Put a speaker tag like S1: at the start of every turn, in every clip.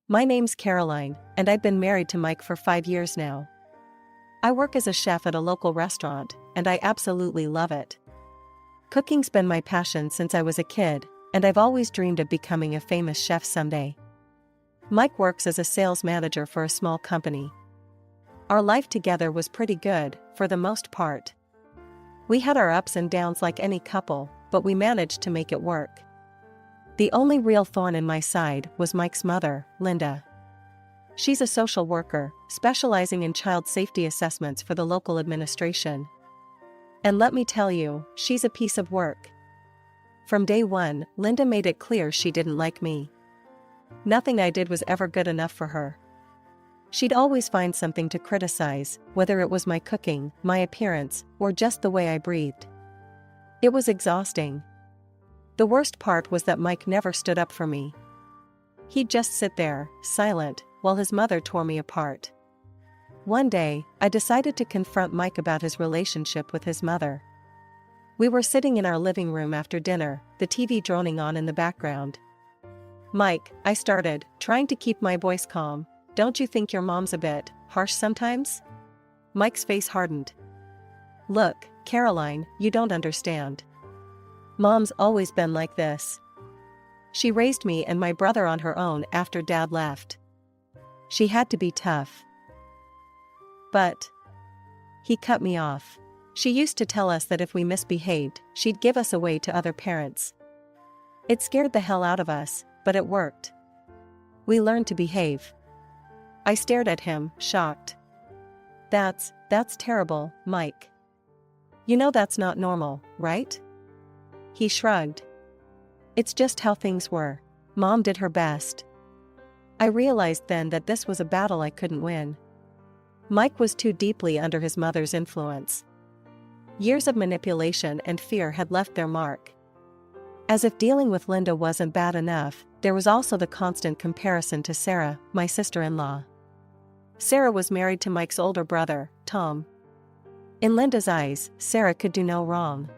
S1: My name's Caroline, and I've been married to Mike for 5 years now. I work as a chef at a local restaurant, and I absolutely love it. Cooking's been my passion since I was a kid, and I've always dreamed of becoming a famous chef someday. Mike works as a sales manager for a small company. Our life together was pretty good, for the most part. We had our ups and downs like any couple, but we managed to make it work. The only real thorn in my side was Mike's mother, Linda. She's a social worker, specializing in child safety assessments for the local administration. And let me tell you, she's a piece of work. From day one, Linda made it clear she didn't like me. Nothing I did was ever good enough for her. She'd always find something to criticize, whether it was my cooking, my appearance, or just the way I breathed. It was exhausting. The worst part was that Mike never stood up for me. He'd just sit there, silent, while his mother tore me apart. One day, I decided to confront Mike about his relationship with his mother. We were sitting in our living room after dinner, the TV droning on in the background. "Mike," I started, trying to keep my voice calm, "don't you think your mom's a bit harsh sometimes?" Mike's face hardened. "Look, Caroline, you don't understand. Mom's always been like this. She raised me and my brother on her own after Dad left. She had to be tough. But..." He cut me off. "She used to tell us that if we misbehaved, she'd give us away to other parents. It scared the hell out of us, but it worked. We learned to behave." I stared at him, shocked. That's terrible, Mike. You know that's not normal, right?" He shrugged. "It's just how things were. Mom did her best." I realized then that this was a battle I couldn't win. Mike was too deeply under his mother's influence. Years of manipulation and fear had left their mark. As if dealing with Linda wasn't bad enough, there was also the constant comparison to Sarah, my sister-in-law. Sarah was married to Mike's older brother, Tom. In Linda's eyes, Sarah could do no wrong.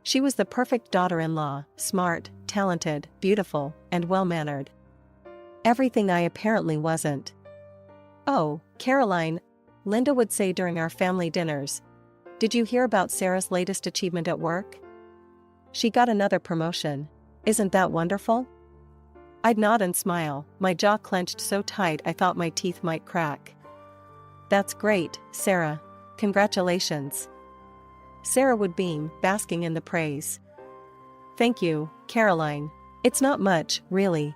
S1: She was the perfect daughter-in-law, smart, talented, beautiful, and well-mannered. Everything I apparently wasn't. "Oh, Caroline," Linda would say during our family dinners, "did you hear about Sarah's latest achievement at work? She got another promotion. Isn't that wonderful?" I'd nod and smile, my jaw clenched so tight I thought my teeth might crack. "That's great, Sarah. Congratulations." Sarah would beam, basking in the praise. "Thank you, Caroline. It's not much, really."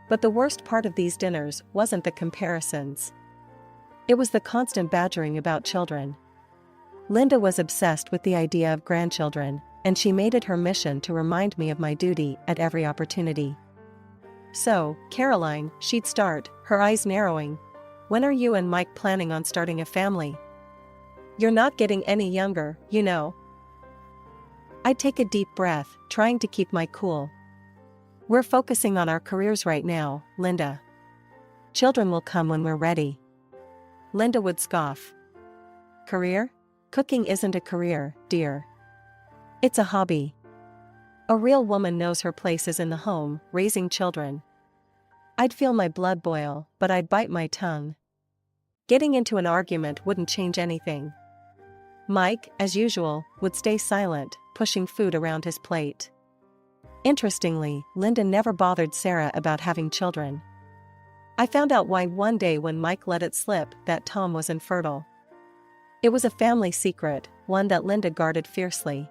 S1: But the worst part of these dinners wasn't the comparisons. It was the constant badgering about children. Linda was obsessed with the idea of grandchildren, and she made it her mission to remind me of my duty at every opportunity. "So, Caroline," she'd start, her eyes narrowing, "when are you and Mike planning on starting a family? You're not getting any younger, you know." I'd take a deep breath, trying to keep my cool. "We're focusing on our careers right now, Linda. Children will come when we're ready." Linda would scoff. "Career? Cooking isn't a career, dear. It's a hobby. A real woman knows her place is in the home, raising children." I'd feel my blood boil, but I'd bite my tongue. Getting into an argument wouldn't change anything. Mike, as usual, would stay silent, pushing food around his plate. Interestingly, Linda never bothered Sarah about having children. I found out why one day when Mike let it slip that Tom was infertile. It was a family secret, one that Linda guarded fiercely.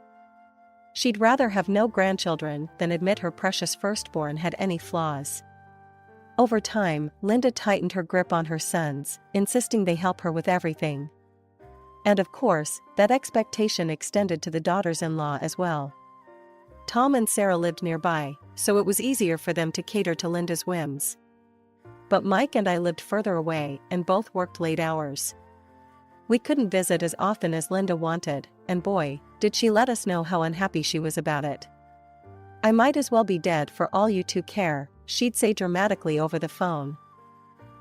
S1: She'd rather have no grandchildren than admit her precious firstborn had any flaws. Over time, Linda tightened her grip on her sons, insisting they help her with everything. And of course, that expectation extended to the daughters-in-law as well. Tom and Sarah lived nearby, so it was easier for them to cater to Linda's whims. But Mike and I lived further away and both worked late hours. We couldn't visit as often as Linda wanted, and boy, did she let us know how unhappy she was about it. "I might as well be dead for all you two care," she'd say dramatically over the phone.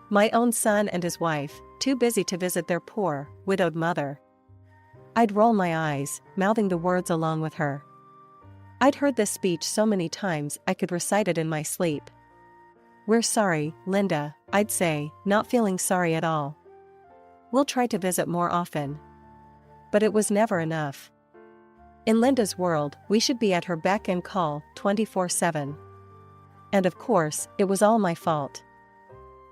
S1: My own son and his wife, too busy to visit their poor, widowed mother. I'd roll my eyes, mouthing the words along with her. I'd heard this speech so many times I could recite it in my sleep. "We're sorry, Linda," I'd say, not feeling sorry at all. "We'll try to visit more often." But it was never enough. In Linda's world, we should be at her beck and call 24/7. And of course, it was all my fault.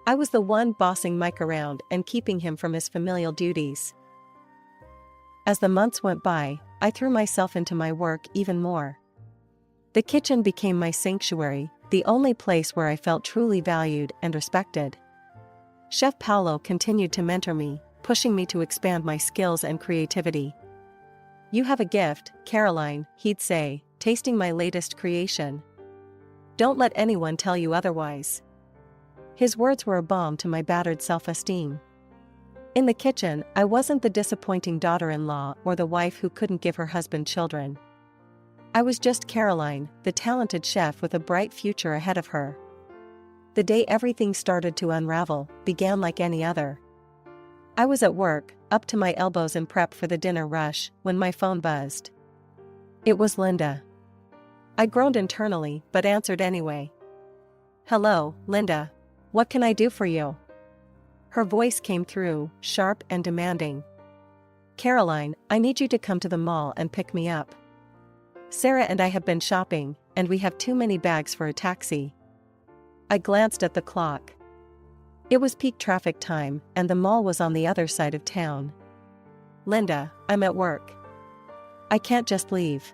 S1: I was the one bossing Mike around and keeping him from his familial duties. As the months went by, I threw myself into my work even more. The kitchen became my sanctuary, the only place where I felt truly valued and respected. Chef Paolo continued to mentor me, pushing me to expand my skills and creativity. "You have a gift, Caroline," he'd say, tasting my latest creation. "Don't let anyone tell you otherwise." His words were a balm to my battered self-esteem. In the kitchen, I wasn't the disappointing daughter-in-law or the wife who couldn't give her husband children. I was just Caroline, the talented chef with a bright future ahead of her. The day everything started to unravel began like any other. I was at work, up to my elbows in prep for the dinner rush, when my phone buzzed. It was Linda. I groaned internally, but answered anyway. "Hello, Linda. What can I do for you?" Her voice came through, sharp and demanding. "Caroline, I need you to come to the mall and pick me up. Sarah and I have been shopping, and we have too many bags for a taxi." I glanced at the clock. It was peak traffic time, and the mall was on the other side of town. "Linda, I'm at work. I can't just leave."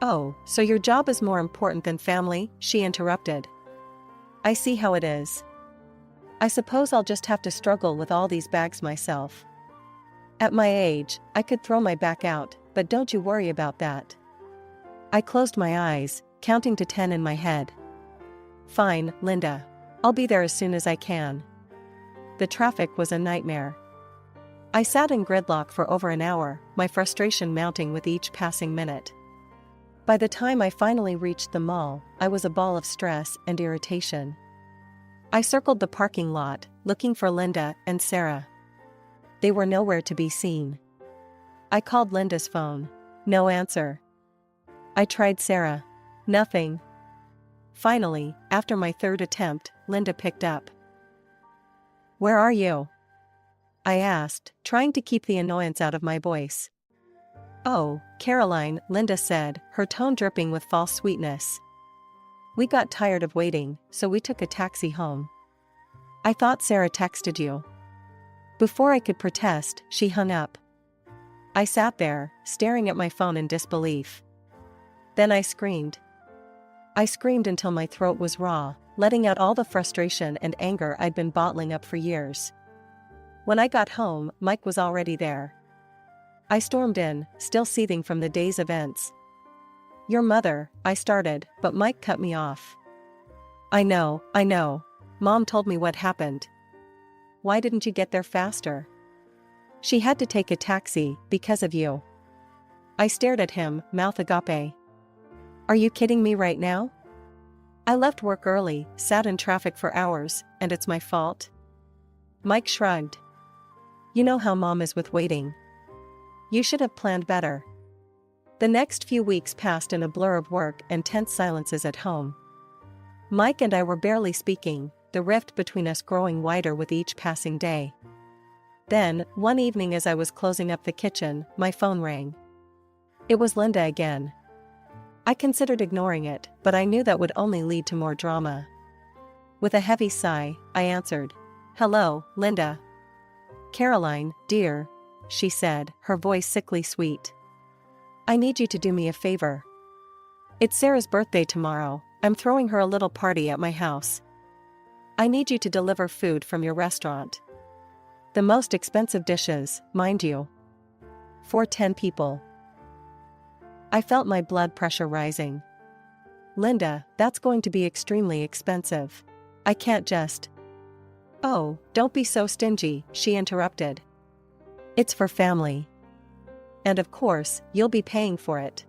S1: "Oh, so your job is more important than family?" she interrupted. "I see how it is. I suppose I'll just have to struggle with all these bags myself. At my age, I could throw my back out, but don't you worry about that." I closed my eyes, counting to 10 in my head. "Fine, Linda. I'll be there as soon as I can." The traffic was a nightmare. I sat in gridlock for over an hour, my frustration mounting with each passing minute. By the time I finally reached the mall, I was a ball of stress and irritation. I circled the parking lot, looking for Linda and Sarah. They were nowhere to be seen. I called Linda's phone. No answer. I tried Sarah. Nothing. Finally, after my third attempt, Linda picked up. "Where are you?" I asked, trying to keep the annoyance out of my voice. "Oh, Caroline," Linda said, her tone dripping with false sweetness. "We got tired of waiting, so we took a taxi home. I thought Sarah texted you." Before I could protest, she hung up. I sat there, staring at my phone in disbelief. Then I screamed. I screamed until my throat was raw, letting out all the frustration and anger I'd been bottling up for years. When I got home, Mike was already there. I stormed in, still seething from the day's events. "Your mother," I started, but Mike cut me off. I know. Mom told me what happened." "Why didn't you get there faster?" "She had to take a taxi, because of you." I stared at him, mouth agape. "Are you kidding me right now? I left work early, sat in traffic for hours, and it's my fault?" Mike shrugged. "You know how Mom is with waiting. You should have planned better." The next few weeks passed in a blur of work and tense silences at home. Mike and I were barely speaking, the rift between us growing wider with each passing day. Then, one evening as I was closing up the kitchen, my phone rang. It was Linda again. I considered ignoring it, but I knew that would only lead to more drama. With a heavy sigh, I answered. "Hello, Linda." "Caroline, dear," she said, her voice sickly sweet. "I need you to do me a favor. It's Sarah's birthday tomorrow. I'm throwing her a little party at my house. I need you to deliver food from your restaurant. The most expensive dishes, mind you. For 10 people. I felt my blood pressure rising. "Linda, that's going to be extremely expensive. I can't just—" "Oh, don't be so stingy," she interrupted. "It's for family. And of course, you'll be paying for it.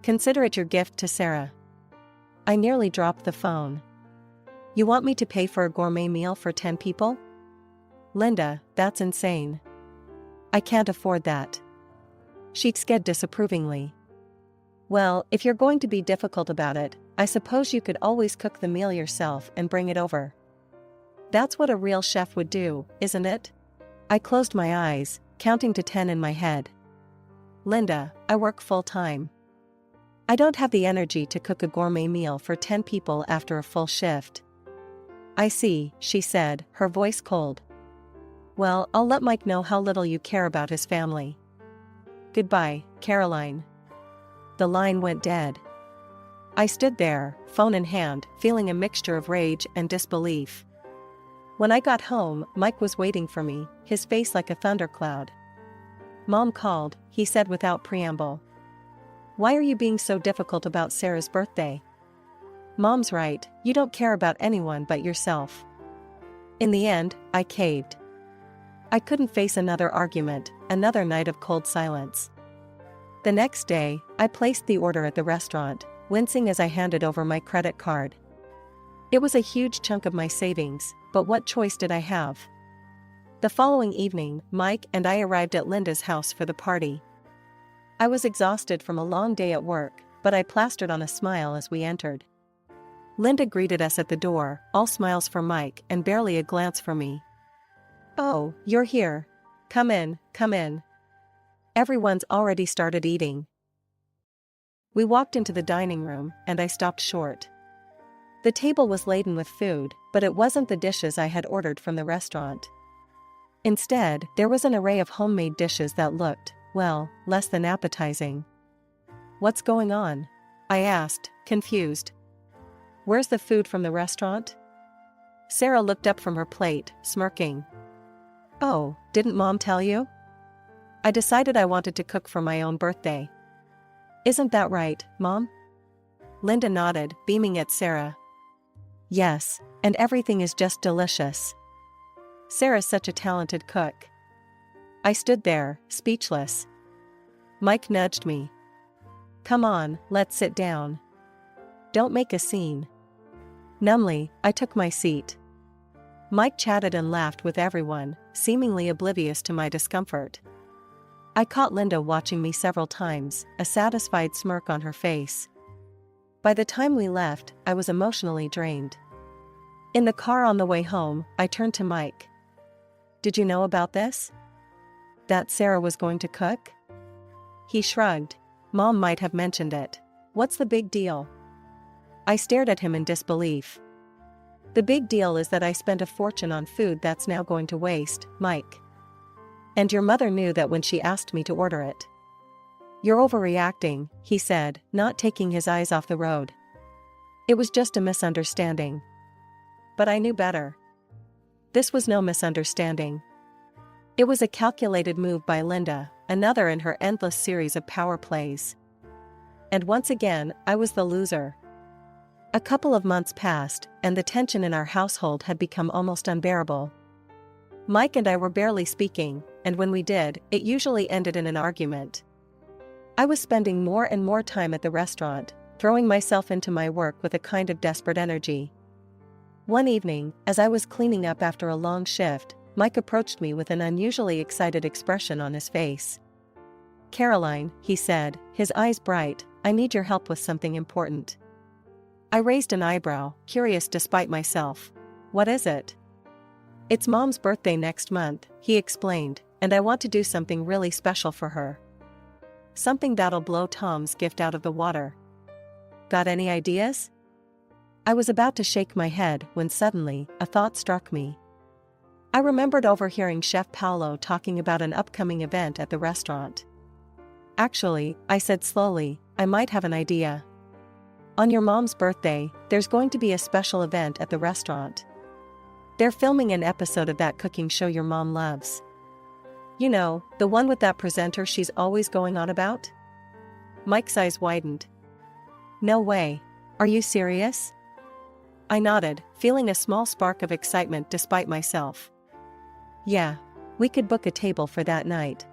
S1: Consider it your gift to Sarah." I nearly dropped the phone. "You want me to pay for a gourmet meal for 10 people? Linda, that's insane. I can't afford that." She sked disapprovingly. Well, if you're going to be difficult about it, I suppose you could always cook the meal yourself and bring it over. That's what a real chef would do, isn't it? I closed my eyes, counting to 10 in my head. Linda, I work full-time. I don't have the energy to cook a gourmet meal for 10 people after a full shift. I see, she said, her voice cold. Well, I'll let Mike know how little you care about his family. Goodbye, Caroline. The line went dead. I stood there, phone in hand, feeling a mixture of rage and disbelief. When I got home, Mike was waiting for me, his face like a thundercloud. Mom called, he said without preamble. Why are you being so difficult about Sarah's birthday? Mom's right, you don't care about anyone but yourself. In the end, I caved. I couldn't face another argument, another night of cold silence. The next day, I placed the order at the restaurant, wincing as I handed over my credit card. It was a huge chunk of my savings, but what choice did I have? The following evening, Mike and I arrived at Linda's house for the party. I was exhausted from a long day at work, but I plastered on a smile as we entered. Linda greeted us at the door, all smiles for Mike and barely a glance for me. Oh, you're here. Come in, come in. Everyone's already started eating. We walked into the dining room, and I stopped short. The table was laden with food, but it wasn't the dishes I had ordered from the restaurant. Instead, there was an array of homemade dishes that looked, well, less than appetizing. What's going on? I asked, confused. Where's the food from the restaurant? Sarah looked up from her plate, smirking. Oh, didn't Mom tell you? I decided I wanted to cook for my own birthday. Isn't that right, Mom? Linda nodded, beaming at Sarah. Yes, and everything is just delicious. Sarah's such a talented cook. I stood there, speechless. Mike nudged me. Come on, let's sit down. Don't make a scene. Numbly, I took my seat. Mike chatted and laughed with everyone, seemingly oblivious to my discomfort. I caught Linda watching me several times, a satisfied smirk on her face. By the time we left, I was emotionally drained. In the car on the way home, I turned to Mike. Did you know about this? That Sarah was going to cook? He shrugged. Mom might have mentioned it. What's the big deal? I stared at him in disbelief. The big deal is that I spent a fortune on food that's now going to waste, Mike. And your mother knew that when she asked me to order it. You're overreacting, he said, not taking his eyes off the road. It was just a misunderstanding. But I knew better. This was no misunderstanding. It was a calculated move by Linda, another in her endless series of power plays. And once again, I was the loser. A couple of months passed, and the tension in our household had become almost unbearable. Mike and I were barely speaking, and when we did, it usually ended in an argument. I was spending more and more time at the restaurant, throwing myself into my work with a kind of desperate energy. One evening, as I was cleaning up after a long shift, Mike approached me with an unusually excited expression on his face. Caroline, he said, his eyes bright, I need your help with something important. I raised an eyebrow, curious despite myself. What is it? It's Mom's birthday next month, he explained, and I want to do something really special for her. Something that'll blow Tom's gift out of the water. Got any ideas? I was about to shake my head when suddenly, a thought struck me. I remembered overhearing Chef Paolo talking about an upcoming event at the restaurant. Actually, I said slowly, I might have an idea. On your mom's birthday, there's going to be a special event at the restaurant. They're filming an episode of that cooking show your mom loves. You know, the one with that presenter she's always going on about? Mike's eyes widened. No way. Are you serious? I nodded, feeling a small spark of excitement despite myself. Yeah, we could book a table for that night.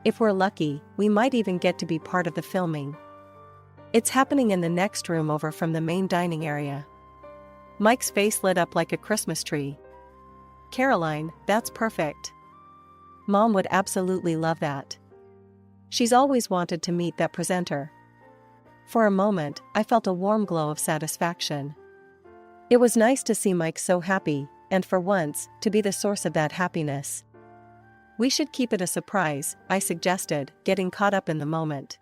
S1: If we're lucky, we might even get to be part of the filming. It's happening in the next room over from the main dining area. Mike's face lit up like a Christmas tree. Caroline, that's perfect. Mom would absolutely love that. She's always wanted to meet that presenter. For a moment, I felt a warm glow of satisfaction. It was nice to see Mike so happy, and for once, to be the source of that happiness. We should keep it a surprise, I suggested, getting caught up in the moment.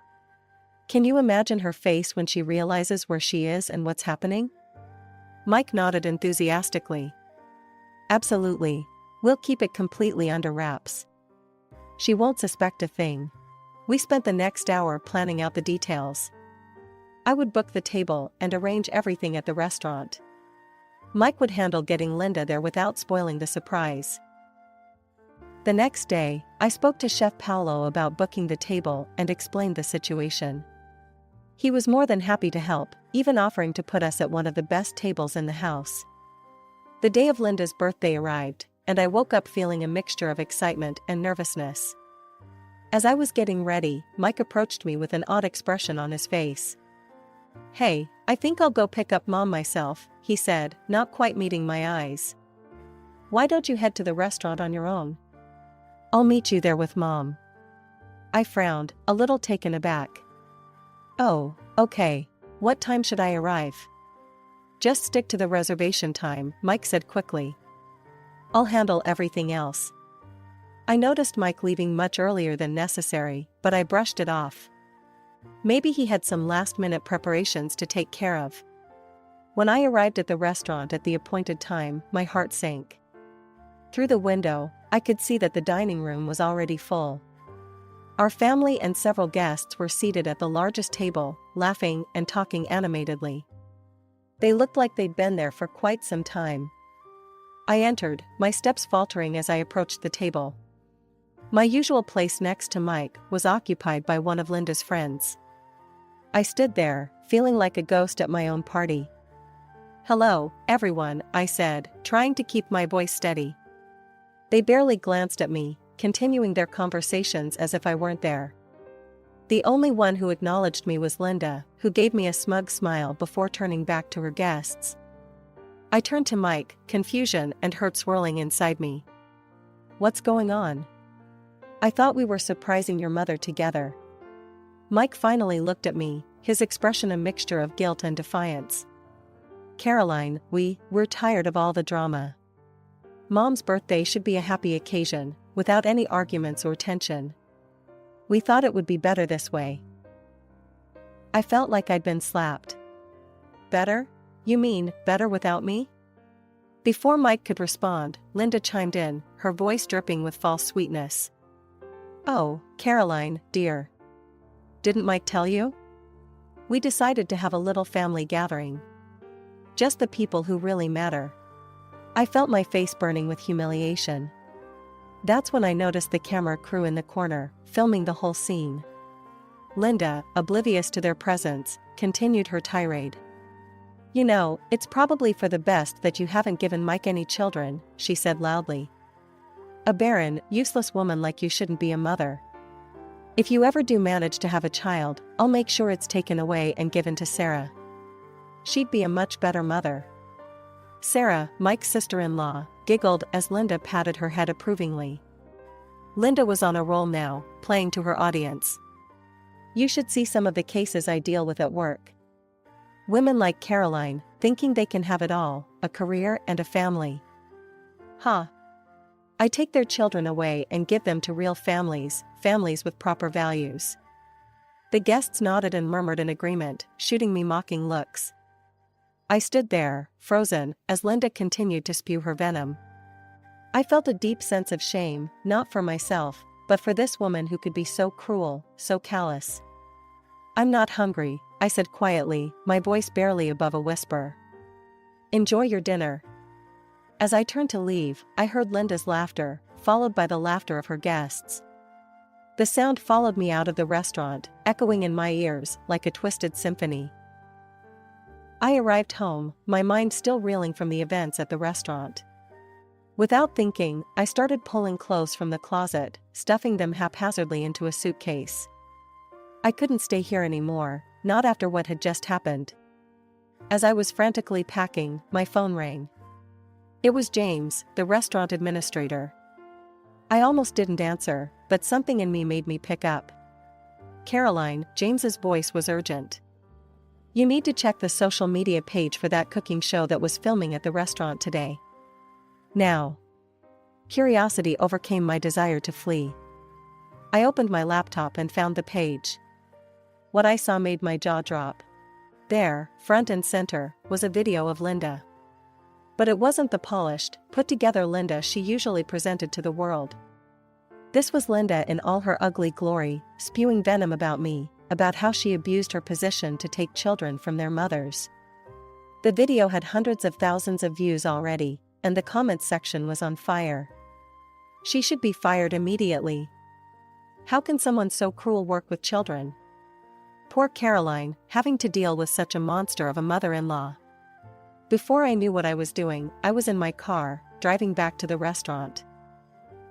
S1: Can you imagine her face when she realizes where she is and what's happening? Mike nodded enthusiastically. Absolutely. We'll keep it completely under wraps. She won't suspect a thing. We spent the next hour planning out the details. I would book the table and arrange everything at the restaurant. Mike would handle getting Linda there without spoiling the surprise. The next day, I spoke to Chef Paolo about booking the table and explained the situation. He was more than happy to help, even offering to put us at one of the best tables in the house. The day of Linda's birthday arrived, and I woke up feeling a mixture of excitement and nervousness. As I was getting ready, Mike approached me with an odd expression on his face. "Hey, I think I'll go pick up Mom myself," he said, not quite meeting my eyes. "Why don't you head to the restaurant on your own?" "I'll meet you there with Mom." I frowned, a little taken aback. "Oh, okay. What time should I arrive?" "Just stick to the reservation time," Mike said quickly. "I'll handle everything else." I noticed Mike leaving much earlier than necessary, but I brushed it off. Maybe he had some last-minute preparations to take care of. When I arrived at the restaurant at the appointed time, my heart sank. Through the window, I could see that the dining room was already full. Our family and several guests were seated at the largest table, laughing and talking animatedly. They looked like they'd been there for quite some time. I entered, my steps faltering as I approached the table. My usual place next to Mike was occupied by one of Linda's friends. I stood there, feeling like a ghost at my own party. "Hello, everyone," I said, trying to keep my voice steady. They barely glanced at me, continuing their conversations as if I weren't there. The only one who acknowledged me was Linda, who gave me a smug smile before turning back to her guests. I turned to Mike, confusion and hurt swirling inside me. "What's going on?" "I thought we were surprising your mother together." Mike finally looked at me, his expression a mixture of guilt and defiance. "Caroline, we're tired of all the drama. Mom's birthday should be a happy occasion, without any arguments or tension. We thought it would be better this way." I felt like I'd been slapped. "Better? You mean, better without me?" Before Mike could respond, Linda chimed in, her voice dripping with false sweetness. "Oh, Caroline, dear. Didn't Mike tell you? We decided to have a little family gathering. Just the people who really matter." I felt my face burning with humiliation. That's when I noticed the camera crew in the corner, filming the whole scene. Linda, oblivious to their presence, continued her tirade. "You know, it's probably for the best that you haven't given Mike any children," she said loudly. "A barren, useless woman like you shouldn't be a mother. If you ever do manage to have a child, I'll make sure it's taken away and given to Sarah. She'd be a much better mother." Sarah, Mike's sister-in-law, giggled as Linda patted her head approvingly. Linda was on a roll now, playing to her audience. "You should see some of the cases I deal with at work. Women like Caroline, thinking they can have it all, a career and a family. Huh. I take their children away and give them to real families, families with proper values." The guests nodded and murmured in agreement, shooting me mocking looks. I stood there, frozen, as Linda continued to spew her venom. I felt a deep sense of shame, not for myself, but for this woman who could be so cruel, so callous. "I'm not hungry," I said quietly, my voice barely above a whisper. "Enjoy your dinner." As I turned to leave, I heard Linda's laughter, followed by the laughter of her guests. The sound followed me out of the restaurant, echoing in my ears like a twisted symphony. I arrived home, my mind still reeling from the events at the restaurant. Without thinking, I started pulling clothes from the closet, stuffing them haphazardly into a suitcase. I couldn't stay here anymore, not after what had just happened. As I was frantically packing, my phone rang. It was James, the restaurant administrator. I almost didn't answer, but something in me made me pick up. "Caroline," James's voice was urgent. You need to check the social media page for that cooking show that was filming at the restaurant today. Now. Curiosity overcame my desire to flee. I opened my laptop and found the page. What I saw made my jaw drop. There, front and center, was a video of Linda. But it wasn't the polished, put-together Linda she usually presented to the world. This was Linda in all her ugly glory, spewing venom about me, about how she abused her position to take children from their mothers. The video had hundreds of thousands of views already, and the comments section was on fire. She should be fired immediately. How can someone so cruel work with children? Poor Caroline, having to deal with such a monster of a mother-in-law. Before I knew what I was doing, I was in my car, driving back to the restaurant.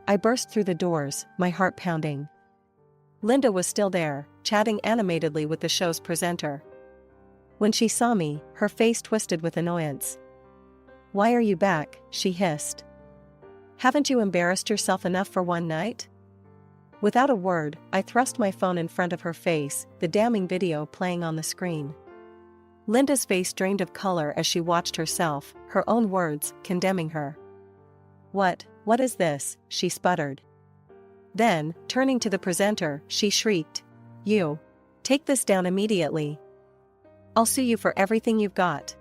S1: I burst through the doors, my heart pounding. Linda was still there, chatting animatedly with the show's presenter. When she saw me, her face twisted with annoyance. "Why are you back?" she hissed. "Haven't you embarrassed yourself enough for one night?" Without a word, I thrust my phone in front of her face, the damning video playing on the screen. Linda's face drained of color as she watched herself, her own words, condemning her. What is this?" she sputtered. Then, turning to the presenter, she shrieked. "You! Take this down immediately. I'll sue you for everything you've got."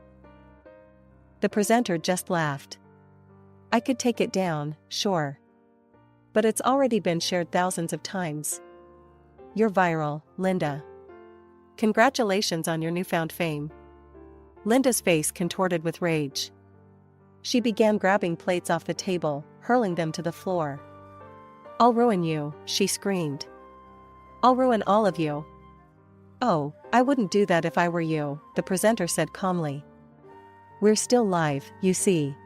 S1: The presenter just laughed. "I could take it down, sure. But it's already been shared thousands of times. You're viral, Linda. Congratulations on your newfound fame." Linda's face contorted with rage. She began grabbing plates off the table, hurling them to the floor. "I'll ruin you," she screamed. "I'll ruin all of you." "Oh, I wouldn't do that if I were you," the presenter said calmly. "We're still live, you see.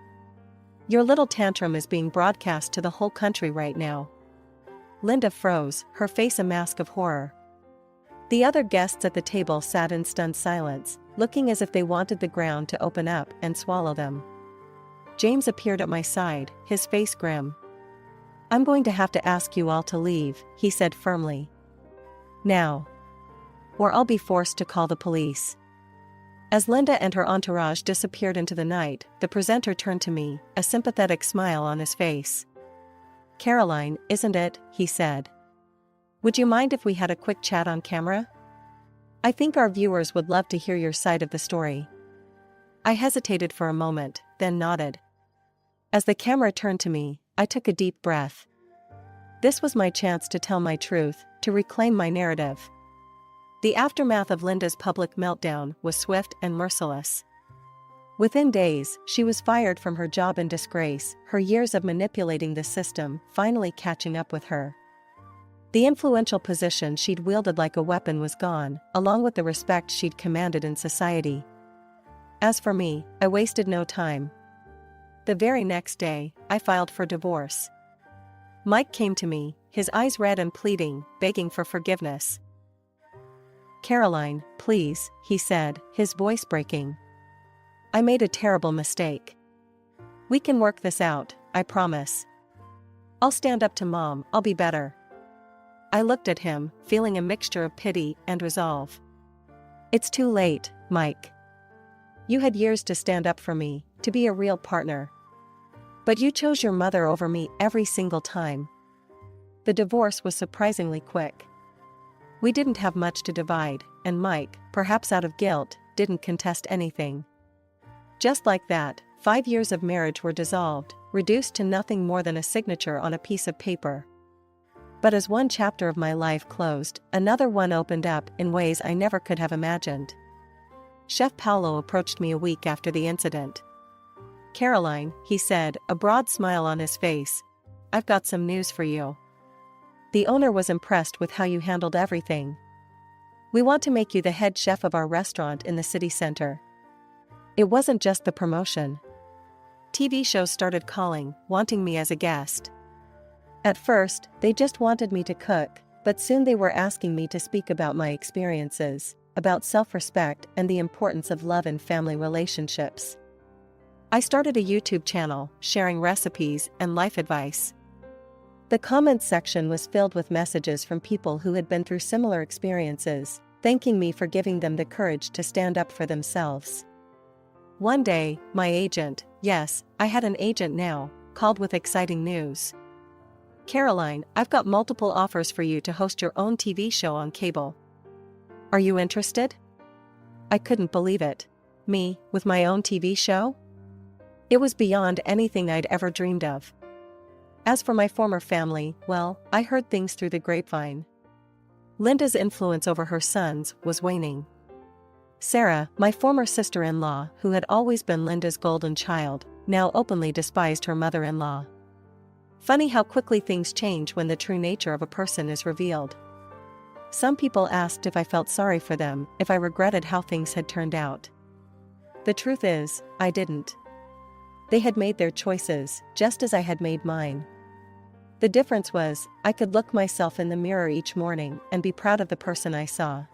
S1: Your little tantrum is being broadcast to the whole country right now." Linda froze, her face a mask of horror. The other guests at the table sat in stunned silence, looking as if they wanted the ground to open up and swallow them. James appeared at my side, his face grim. "I'm going to have to ask you all to leave," he said firmly. "Now. Or I'll be forced to call the police." As Linda and her entourage disappeared into the night, the presenter turned to me, a sympathetic smile on his face. "Caroline, isn't it?" he said. "Would you mind if we had a quick chat on camera? I think our viewers would love to hear your side of the story." I hesitated for a moment, then nodded. As the camera turned to me, I took a deep breath. This was my chance to tell my truth, to reclaim my narrative. The aftermath of Linda's public meltdown was swift and merciless. Within days, she was fired from her job in disgrace, her years of manipulating the system finally catching up with her. The influential position she'd wielded like a weapon was gone, along with the respect she'd commanded in society. As for me, I wasted no time. The very next day, I filed for divorce. Mike came to me, his eyes red and pleading, begging for forgiveness. "Caroline, please," he said, his voice breaking. "I made a terrible mistake. We can work this out, I promise. I'll stand up to Mom, I'll be better." I looked at him, feeling a mixture of pity and resolve. "It's too late, Mike. You had years to stand up for me, to be a real partner. But you chose your mother over me every single time." The divorce was surprisingly quick. We didn't have much to divide, and Mike, perhaps out of guilt, didn't contest anything. Just like that, 5 years of marriage were dissolved, reduced to nothing more than a signature on a piece of paper. But as one chapter of my life closed, another one opened up in ways I never could have imagined. Chef Paolo approached me a week after the incident. "Caroline," he said, a broad smile on his face, "I've got some news for you. The owner was impressed with how you handled everything. We want to make you the head chef of our restaurant in the city center." It wasn't just the promotion. TV shows started calling, wanting me as a guest. At first, they just wanted me to cook, but soon they were asking me to speak about my experiences, about self-respect and the importance of love in family relationships. I started a YouTube channel, sharing recipes and life advice. The comments section was filled with messages from people who had been through similar experiences, thanking me for giving them the courage to stand up for themselves. One day, my agent, yes, I had an agent now, called with exciting news. "Caroline, I've got multiple offers for you to host your own TV show on cable. Are you interested?" I couldn't believe it. Me, with my own TV show? It was beyond anything I'd ever dreamed of. As for my former family, well, I heard things through the grapevine. Linda's influence over her sons was waning. Sarah, my former sister-in-law, who had always been Linda's golden child, now openly despised her mother-in-law. Funny how quickly things change when the true nature of a person is revealed. Some people asked if I felt sorry for them, if I regretted how things had turned out. The truth is, I didn't. They had made their choices, just as I had made mine. The difference was, I could look myself in the mirror each morning and be proud of the person I saw.